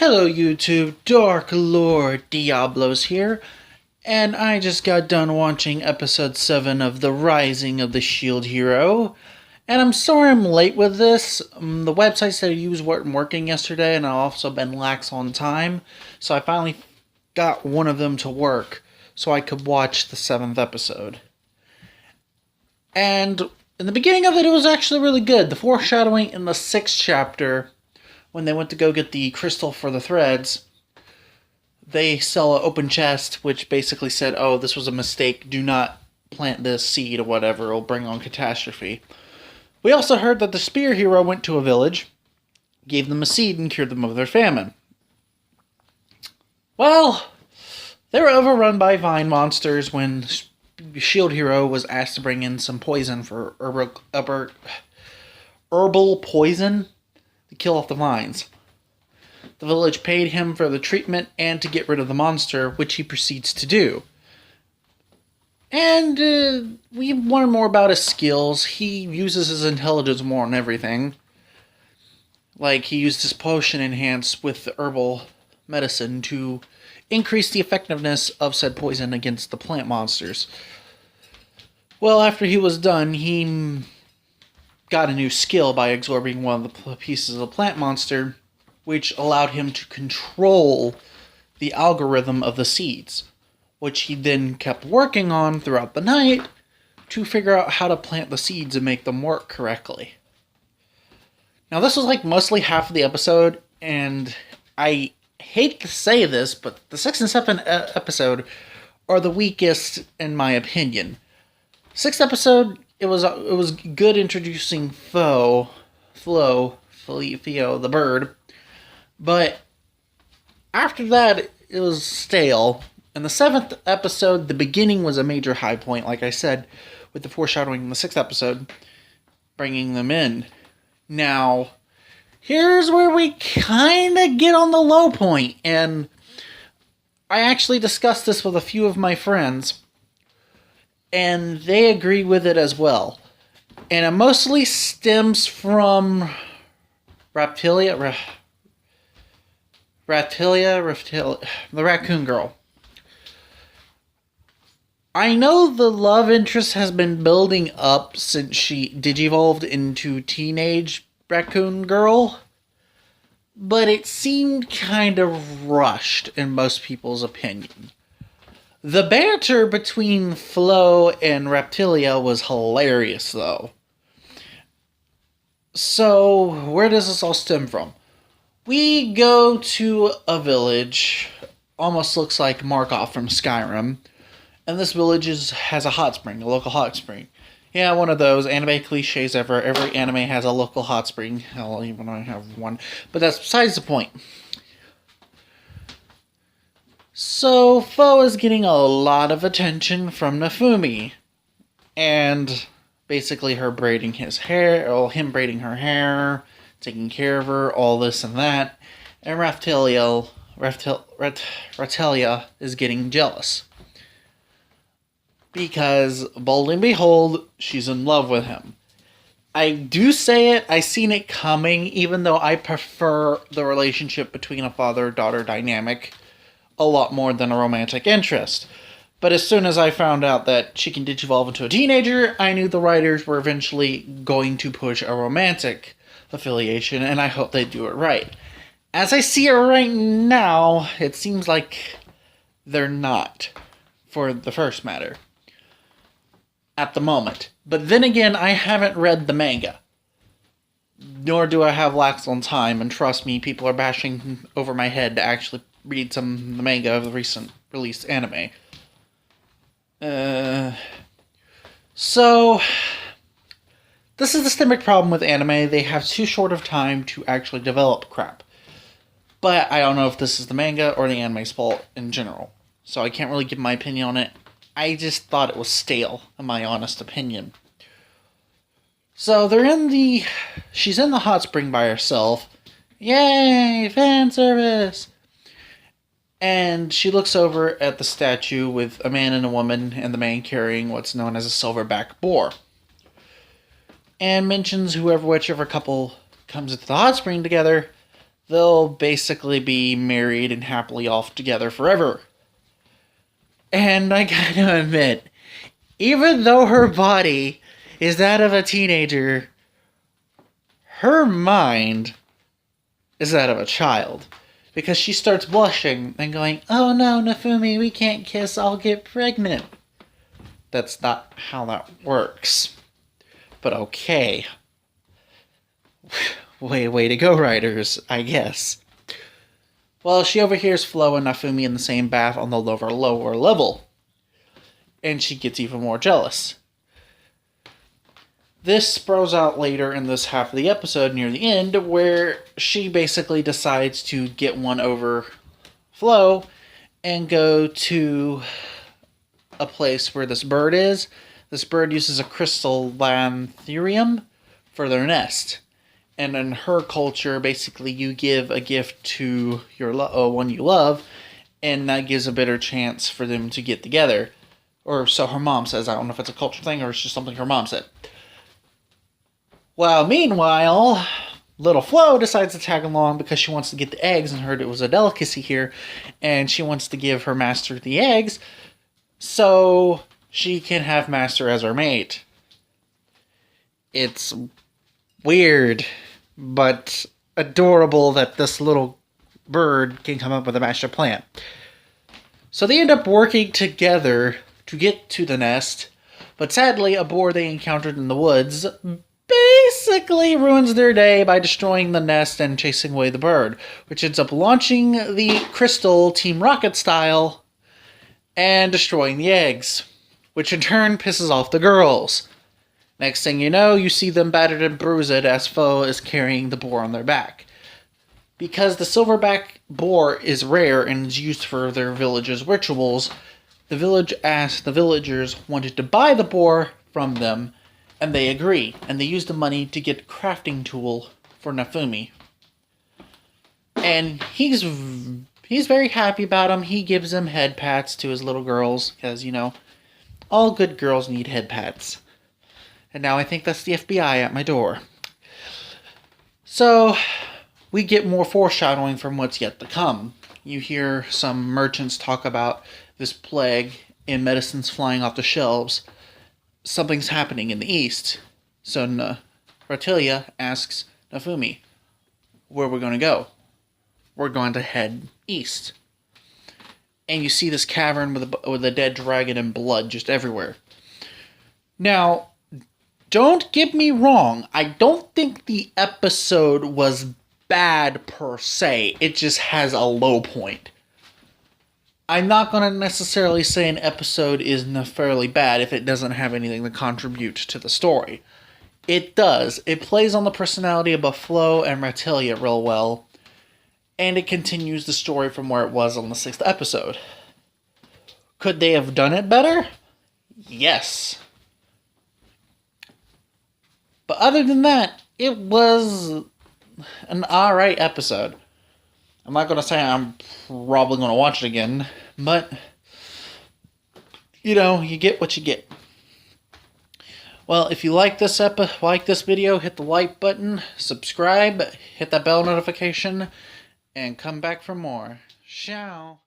Hello YouTube, Dark Lord Diablos here, and I just got done watching episode 7 of The Rising of the Shield Hero, and I'm sorry I'm late with this. The websites that I used weren't working yesterday, and I've also been lax on time, so I finally got one of them to work so I could watch the 7th episode. And in the beginning of it, it was actually really good. The foreshadowing in the 6th chapter, when they went to go get the crystal for the threads, they sell an open chest, which basically said, oh, this was a mistake, do not plant this seed or whatever, it'll bring on catastrophe. We also heard that the spear hero went to a village, gave them a seed, and cured them of their famine. Well, they were overrun by vine monsters when Shield Hero was asked to bring in some poison for herbal poison to kill off the vines. The village paid him for the treatment and to get rid of the monster, which he proceeds to do. And we learn more about his skills. He uses his intelligence more on everything. Like, he used his potion enhanced with the herbal medicine to increase the effectiveness of said poison against the plant monsters. Well, after he was done, he got a new skill by absorbing one of the pieces of the plant monster, which allowed him to control the algorithm of the seeds, which he then kept working on throughout the night to figure out how to plant the seeds and make them work correctly. Now, this was like mostly half of the episode, and I hate to say this, but the 6th and 7th episode are the weakest in my opinion. 6th episode, it was good introducing Theo the bird, but after that, it was stale. In the 7th episode, the beginning was a major high point, like I said, with the foreshadowing in the 6th episode, bringing them in. Now, here's where we kind of get on the low point, and I actually discussed this with a few of my friends, and they agree with it as well. And it mostly stems from Raphtalia, the raccoon girl. I know the love interest has been building up since she digivolved into teenage raccoon girl, but it seemed kind of rushed in most people's opinion. The banter between Flo and Raphtalia was hilarious, though. So, where does this all stem from? We go to a village, almost looks like Markov from Skyrim, and this village has a hot spring, a local hot spring. Yeah, one of those anime cliches ever. Every anime has a local hot spring. Hell, even I have one. But that's besides the point. So, Fo is getting a lot of attention from Nafumi. And basically her braiding his hair, or him braiding her hair, taking care of her, all this and that. And Raphtalia is getting jealous. Because, bold and behold, she's in love with him. I do say it, I seen it coming, even though I prefer the relationship between a father-daughter dynamic a lot more than a romantic interest. But as soon as I found out that she can digivolve into a teenager, I knew the writers were eventually going to push a romantic affiliation, and I hope they do it right. As I see it right now, it seems like they're not, for the first matter. At the moment. But then again, I haven't read the manga. Nor do I have lax on time, and trust me, people are bashing over my head to actually read some of the manga of the recent released anime. So, this is the systemic problem with anime. They have too short of time to actually develop crap. But I don't know if this is the manga or the anime's fault in general. So I can't really give my opinion on it. I just thought it was stale, in my honest opinion. So she's in the hot spring by herself. Yay, fan service! And she looks over at the statue with a man and a woman, and the man carrying what's known as a silverback boar. And mentions whichever couple comes into the hot spring together, they'll basically be married and happily off together forever. And I gotta admit, even though her body is that of a teenager, her mind is that of a child. Because she starts blushing and going, "Oh no, Nafumi, we can't kiss, I'll get pregnant." That's not how that works. But okay. Way to go, writers, I guess. Well, she overhears Flo and Nafumi in the same bath on the lower level. And she gets even more jealous. This sprouts out later in this half of the episode near the end, where she basically decides to get one over Flo and go to a place where this bird is. This bird uses a crystal lanthurium for their nest. And in her culture, basically you give a gift to your one you love, and that gives a better chance for them to get together. Or so her mom says. I don't know if it's a culture thing or it's just something her mom said. Well, meanwhile, little Flo decides to tag along because she wants to get the eggs and heard it was a delicacy here, and she wants to give her master the eggs so she can have master as her mate. It's weird, but adorable that this little bird can come up with a master plan. So they end up working together to get to the nest, but sadly, a boar they encountered in the woods basically ruins their day by destroying the nest and chasing away the bird, which ends up launching the crystal Team Rocket style and destroying the eggs, which in turn pisses off the girls. Next thing you know, you see them battered and bruised as Flo is carrying the boar on their back. Because the silverback boar is rare and is used for their village's rituals, the village asked the villagers wanted to buy the boar from them, and they agree, and they use the money to get a crafting tool for Nafumi. And he's very happy about him. He gives them head pats to his little girls, because, all good girls need head pats. And now I think that's the FBI at my door. So, we get more foreshadowing from what's yet to come. You hear some merchants talk about this plague and medicines flying off the shelves. Something's happening in the east. So Ratilia asks Nafumi, where we're going to go. We're going to head east. And you see this cavern with a dead dragon and blood just everywhere. Now, don't get me wrong. I don't think the episode was bad per se. It just has a low point. I'm not going to necessarily say an episode is fairly bad if it doesn't have anything to contribute to the story. It does. It plays on the personality of both Flo and Ratilia real well, and it continues the story from where it was on the 6th episode. Could they have done it better? Yes. But other than that, it was an alright episode. I'm not going to say I'm probably going to watch it again, but, you get what you get. Well, if you like this video, hit the like button, subscribe, hit that bell notification, and come back for more. Ciao.